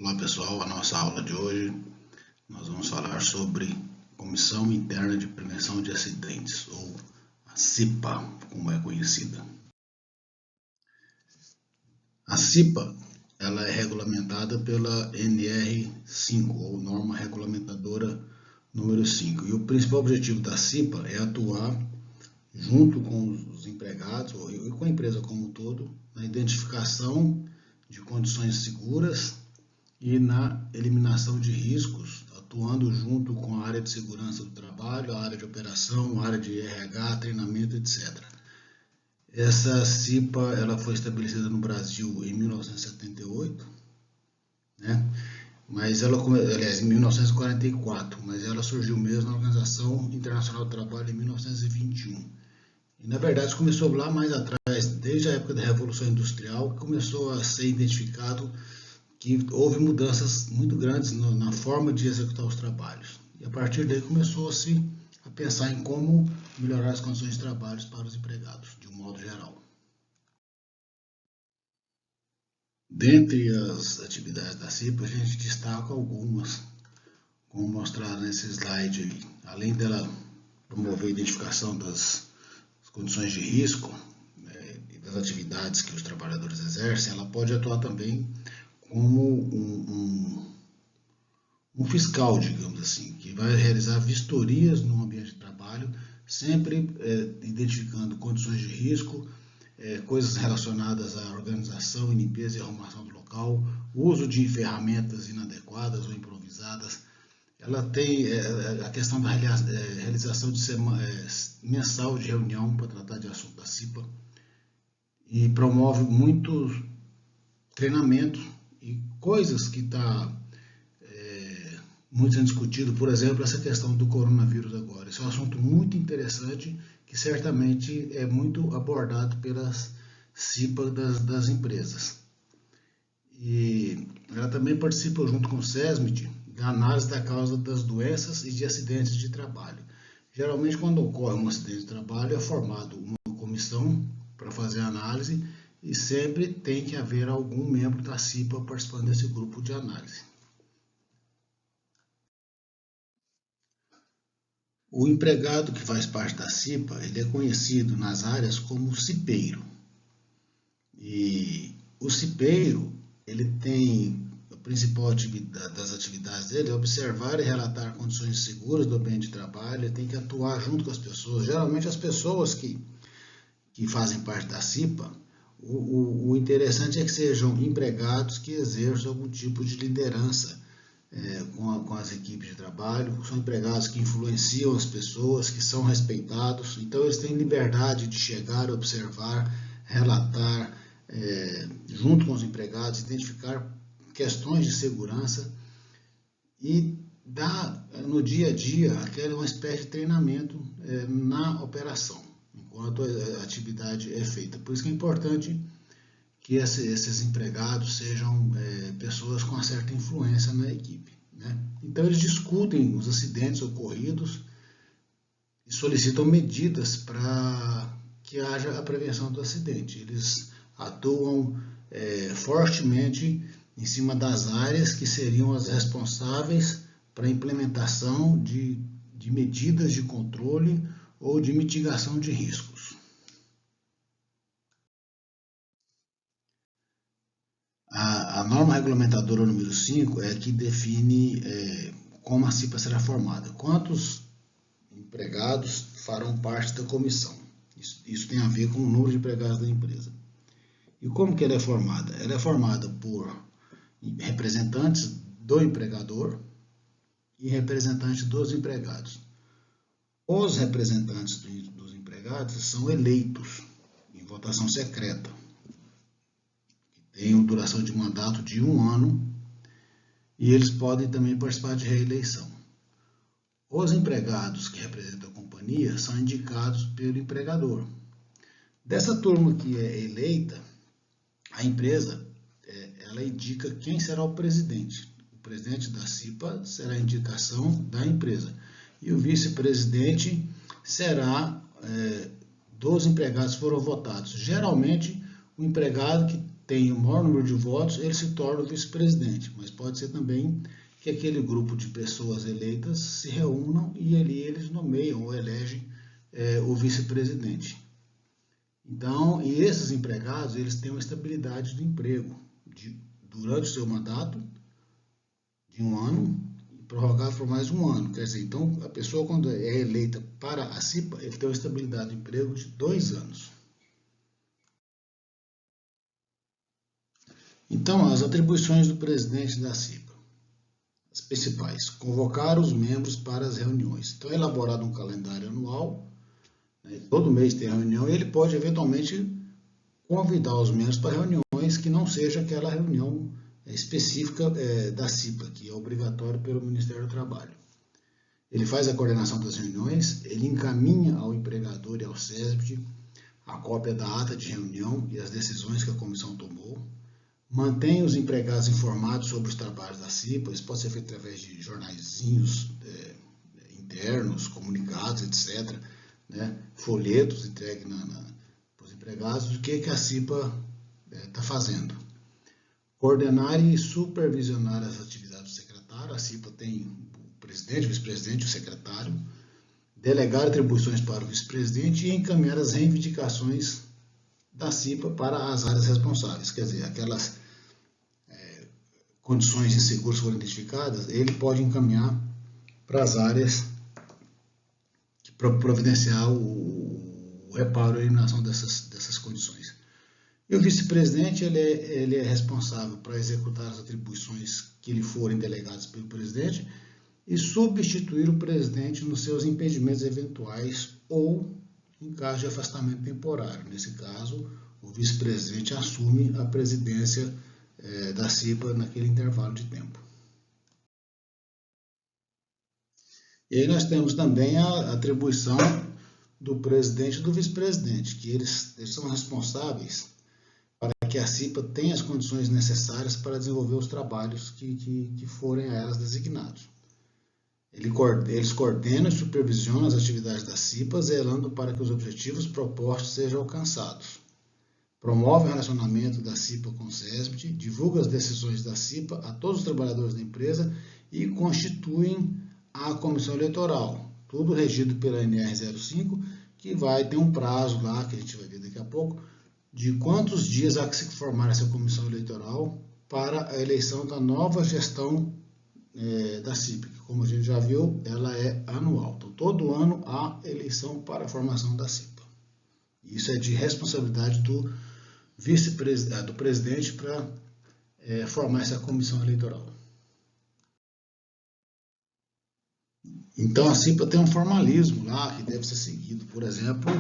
Olá pessoal, a nossa aula de hoje nós vamos falar sobre Comissão Interna de Prevenção de Acidentes, ou a CIPA, como é conhecida. A CIPA ela é regulamentada pela NR5, ou Norma Regulamentadora número 5, e o principal objetivo da CIPA é atuar junto com os empregados e com a empresa como um todo na identificação de condições seguras e na eliminação de riscos, atuando junto com a área de segurança do trabalho, a área de operação, a área de RH, treinamento, etc. Essa CIPA ela foi estabelecida no Brasil em 1978, né? Mas ela, aliás, em 1944, mas ela surgiu mesmo na Organização Internacional do Trabalho em 1921. E, na verdade, começou lá mais atrás, desde a época da Revolução Industrial, que começou a ser identificado que houve mudanças muito grandes na forma de executar os trabalhos. E a partir daí começou-se a pensar em como melhorar as condições de trabalho para os empregados, de um modo geral. Dentre as atividades da CIPA, a gente destaca algumas, como mostrado nesse slide aí. Além dela promover a identificação das condições de risco e das atividades que os trabalhadores exercem, ela pode atuar também como um fiscal, digamos assim, que vai realizar vistorias no ambiente de trabalho, sempre identificando condições de risco, coisas relacionadas à organização, limpeza e arrumação do local, uso de ferramentas inadequadas ou improvisadas. Ela tem a questão da realização de mensal de reunião para tratar de assunto da CIPA e promove muito treinamento e coisas que está muito sendo discutido, por exemplo, essa questão do coronavírus agora. Esse é um assunto muito interessante que certamente é muito abordado pelas CIPA das empresas. E ela também participa junto com o SESMIT da análise da causa das doenças e de acidentes de trabalho. Geralmente, quando ocorre um acidente de trabalho, é formado uma comissão para fazer a análise e sempre tem que haver algum membro da CIPA participando desse grupo de análise. O empregado que faz parte da CIPA, ele é conhecido nas áreas como cipeiro. E o cipeiro, ele tem a principal das atividades dele é observar e relatar condições seguras do ambiente de trabalho, ele tem que atuar junto com as pessoas. Geralmente as pessoas que fazem parte da CIPA, o interessante é que sejam empregados que exerçam algum tipo de liderança com as equipes de trabalho, são empregados que influenciam as pessoas, que são respeitados, então eles têm liberdade de chegar, observar, relatar, junto com os empregados, identificar questões de segurança e dar no dia a dia uma espécie de treinamento na operação, enquanto a atividade é feita. Por isso que é importante que esses empregados sejam pessoas com uma certa influência na equipe, né? Então eles discutem os acidentes ocorridos e solicitam medidas para que haja a prevenção do acidente. Eles atuam fortemente em cima das áreas que seriam as responsáveis para a implementação de medidas de controle ou de mitigação de riscos. A norma regulamentadora número 5 é que define como a CIPA será formada. Quantos empregados farão parte da comissão? Isso tem a ver com o número de empregados da empresa. E como que ela é formada? Ela é formada por representantes do empregador e representantes dos empregados. Os representantes dos empregados são eleitos em votação secreta. Tem duração de mandato de 1 ano e eles podem também participar de reeleição. Os empregados que representam a companhia são indicados pelo empregador. Dessa turma que é eleita, a empresa ela indica quem será o presidente. O presidente da CIPA será a indicação da empresa e o vice-presidente será dos empregados que foram votados. Geralmente, o empregado que tem o maior número de votos, ele se torna o vice-presidente, mas pode ser também que aquele grupo de pessoas eleitas se reúnam e ali eles nomeiam ou elegem o vice-presidente. Então, e esses empregados, eles têm uma estabilidade do emprego durante o seu mandato de 1 ano, prorrogado por mais 1 ano. Quer dizer, então, a pessoa quando é eleita para a CIPA, ele tem uma estabilidade de emprego de 2 anos. Então, as atribuições do presidente da CIPA. As principais: convocar os membros para as reuniões. Então, é elaborado um calendário anual, né, todo mês tem reunião, e ele pode, eventualmente, convidar os membros para reuniões que não seja aquela reunião específica da CIPA, que é obrigatório pelo Ministério do Trabalho. Ele faz a coordenação das reuniões, ele encaminha ao empregador e ao SESB a cópia da ata de reunião e as decisões que a comissão tomou, mantém os empregados informados sobre os trabalhos da CIPA, isso pode ser feito através de jornaizinhos internos, comunicados, etc., né, folhetos entregues para os empregados do que a CIPA está fazendo. Coordenar e supervisionar as atividades do secretário, a CIPA tem o presidente, o vice-presidente e o secretário, delegar atribuições para o vice-presidente e encaminhar as reivindicações da CIPA para as áreas responsáveis, quer dizer, aquelas condições inseguras foram identificadas, ele pode encaminhar para as áreas para providenciar o reparo e a eliminação dessas condições. E o vice-presidente ele é responsável para executar as atribuições que lhe forem delegadas pelo presidente e substituir o presidente nos seus impedimentos eventuais ou em caso de afastamento temporário. Nesse caso, o vice-presidente assume a presidência da CIPA naquele intervalo de tempo. E aí nós temos também a atribuição do presidente e do vice-presidente, que eles são responsáveis para que a CIPA tenha as condições necessárias para desenvolver os trabalhos que forem a elas designados. Eles coordenam e supervisionam as atividades da CIPA, zelando para que os objetivos propostos sejam alcançados. Promove o relacionamento da CIPA com o SESB, divulga as decisões da CIPA a todos os trabalhadores da empresa e constituem a comissão eleitoral, tudo regido pela NR 05, que vai ter um prazo lá, que a gente vai ver daqui a pouco, de quantos dias há que se formar essa comissão eleitoral para a eleição da nova gestão da CIPA, que, como a gente já viu, ela é anual. Então, todo ano há eleição para a formação da CIPA. Isso é de responsabilidade do presidente para formar essa comissão eleitoral. Então, a CIPA tem um formalismo lá que deve ser seguido. Por exemplo,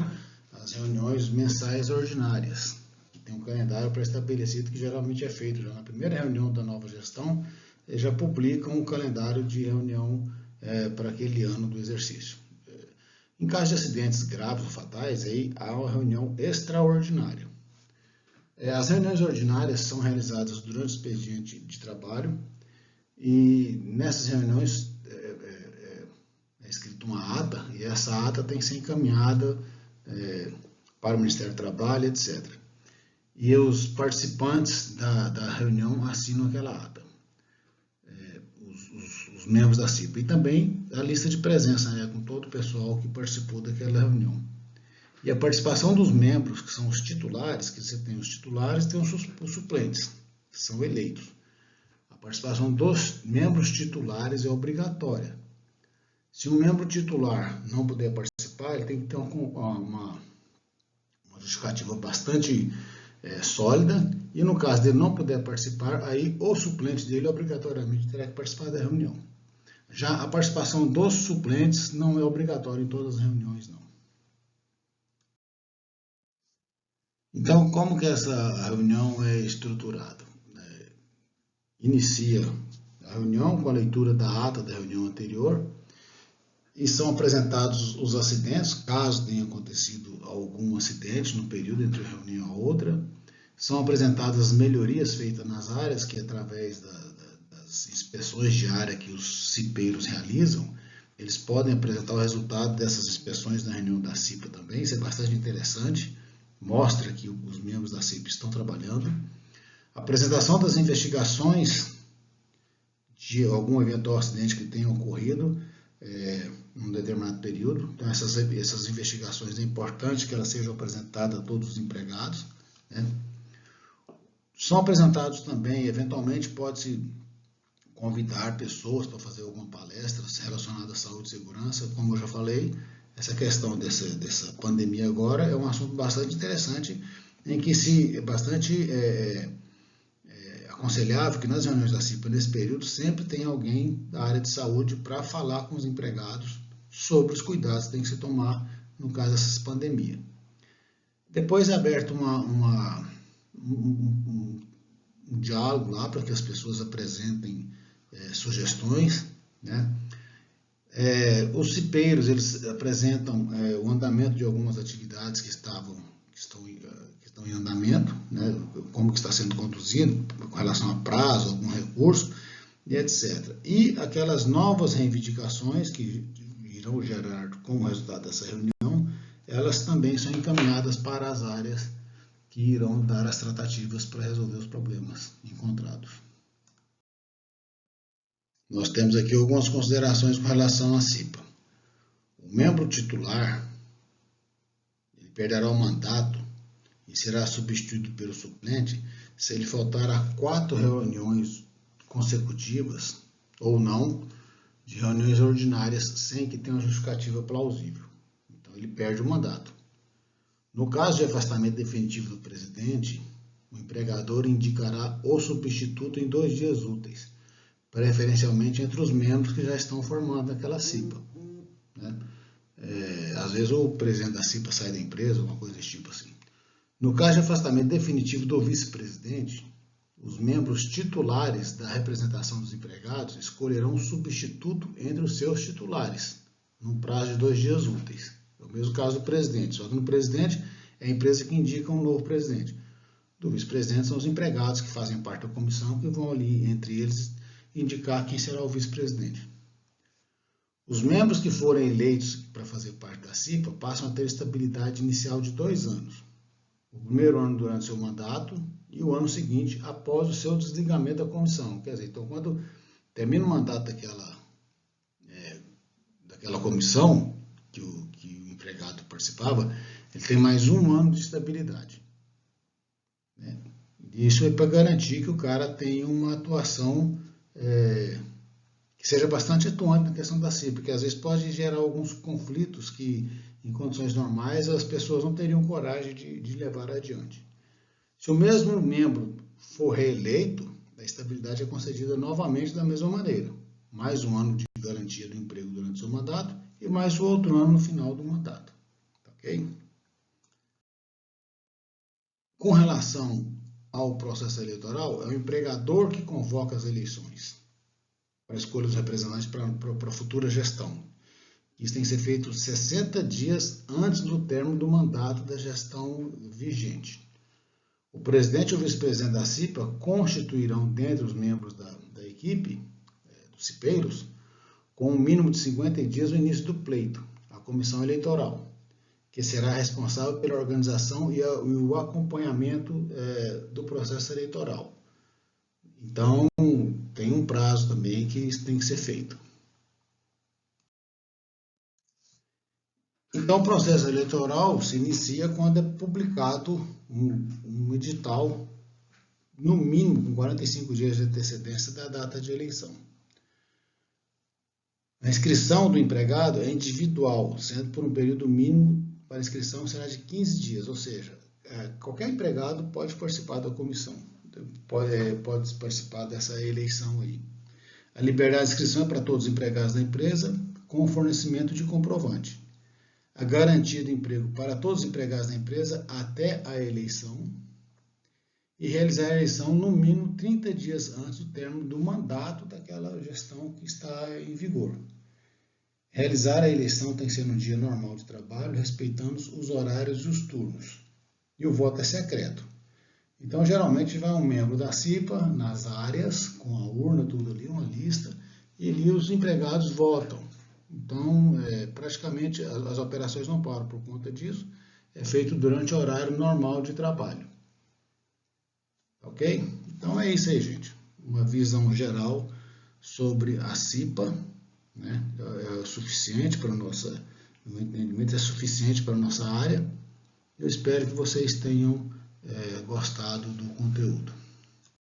as reuniões mensais ordinárias, que tem um calendário pré-estabelecido que geralmente é feito já na primeira reunião da nova gestão, eles já publicam um calendário de reunião para aquele ano do exercício. Em caso de acidentes graves ou fatais, aí há uma reunião extraordinária. As reuniões ordinárias são realizadas durante o expediente de trabalho e nessas reuniões é escrita uma ata e essa ata tem que ser encaminhada para o Ministério do Trabalho, etc. E os participantes da reunião assinam aquela ata, os membros da CIPA. E também a lista de presença, né, com todo o pessoal que participou daquela reunião. E a participação dos membros, que são os titulares, que você tem os titulares e tem os suplentes, que são eleitos. A participação dos membros titulares é obrigatória. Se um membro titular não puder participar, ele tem que ter uma justificativa bastante sólida, e no caso dele não puder participar, aí o suplente dele obrigatoriamente terá que participar da reunião. Já a participação dos suplentes não é obrigatória em todas as reuniões, não. Então, como que essa reunião é estruturada? Inicia a reunião com a leitura da ata da reunião anterior e são apresentados os acidentes, caso tenha acontecido algum acidente no período entre uma reunião e outra. São apresentadas as melhorias feitas nas áreas, que através das inspeções de área que os cipeiros realizam, eles podem apresentar o resultado dessas inspeções na reunião da CIPA também. Isso é bastante interessante, mostra que os membros da CIPA estão trabalhando. apresentação das investigações de algum eventual acidente que tenha ocorrido em um determinado período. Então, essas investigações é importante que elas sejam apresentadas a todos os empregados, né? São apresentados também, eventualmente, pode-se convidar pessoas para fazer alguma palestra relacionada à saúde e segurança. Como eu já falei, essa questão dessa pandemia agora é um assunto bastante interessante, em que bastante aconselhável que nas reuniões da CIPA, nesse período, sempre tem alguém da área de saúde para falar com os empregados sobre os cuidados que tem que se tomar no caso dessa pandemia. Depois é aberto um diálogo lá para que as pessoas apresentem sugestões, né? Os cipeiros, eles apresentam o andamento de algumas atividades que estão em andamento, né? Como que está sendo conduzido com relação a prazo, algum recurso, e etc. E aquelas novas reivindicações que irão gerar como resultado dessa reunião, elas também são encaminhadas para as áreas que irão dar as tratativas para resolver os problemas encontrados. Nós temos aqui algumas considerações com relação à CIPA. O membro titular ele perderá o mandato e será substituído pelo suplente se ele faltar a 4 reuniões consecutivas ou não de reuniões ordinárias sem que tenha uma justificativa plausível. Então ele perde o mandato. No caso de afastamento definitivo do presidente, o empregador indicará o substituto em 2 dias úteis, preferencialmente entre os membros que já estão formando aquela CIPA, né? Às vezes o presidente da CIPA sai da empresa, alguma coisa desse tipo assim. No caso de afastamento definitivo do vice-presidente, os membros titulares da representação dos empregados escolherão um substituto entre os seus titulares, num prazo de 2 dias úteis. É o mesmo caso do presidente, só que no presidente é a empresa que indica um novo presidente. Do vice-presidente são os empregados que fazem parte da comissão, que vão ali, entre eles, indicar quem será o vice-presidente. Os membros que forem eleitos para fazer parte da CIPA passam a ter estabilidade inicial de 2 anos. O primeiro ano durante seu mandato e o ano seguinte após o seu desligamento da comissão. Quer dizer, então quando termina o mandato daquela comissão que o empregado participava, ele tem mais 1 ano de estabilidade, né? Isso é para garantir que o cara tenha uma atuação que seja bastante atuante na questão da CIPA, porque às vezes pode gerar alguns conflitos que, em condições normais, as pessoas não teriam coragem de levar adiante. Se o mesmo membro for reeleito, a estabilidade é concedida novamente da mesma maneira. Mais 1 ano de garantia do emprego durante o seu mandato e mais o outro ano no final do mandato. Ok? Com relação ao processo eleitoral, é o empregador que convoca as eleições para a escolha dos representantes para a futura gestão. Isso tem que ser feito 60 dias antes do término do mandato da gestão vigente. O presidente e o vice-presidente da CIPA constituirão, dentre os membros da equipe, dos cipeiros, com um mínimo de 50 dias o início do pleito, a comissão eleitoral, que será responsável pela organização e o acompanhamento do processo eleitoral. Então, tem um prazo também que isso tem que ser feito. Então, o processo eleitoral se inicia quando é publicado um edital, no mínimo com 45 dias de antecedência da data de eleição. A inscrição do empregado é individual, sendo por um período mínimo para a inscrição será de 15 dias, ou seja, qualquer empregado pode participar da comissão, pode participar dessa eleição aí. A liberdade de inscrição é para todos os empregados da empresa, com o fornecimento de comprovante. A garantia de emprego para todos os empregados da empresa até a eleição e realizar a eleição no mínimo 30 dias antes do término do mandato daquela gestão que está em vigor. Realizar a eleição tem que ser no dia normal de trabalho, respeitando os horários e os turnos. E o voto é secreto. Então, geralmente, vai um membro da CIPA nas áreas, com a urna, tudo ali, uma lista, e ali os empregados votam. Então, praticamente, as operações não param por conta disso. É feito durante o horário normal de trabalho. Ok? Então é isso aí, gente. Uma visão geral sobre a CIPA, né? É suficiente para nossa, no meu entendimento, é suficiente para a nossa área. Eu espero que vocês tenham gostado do conteúdo.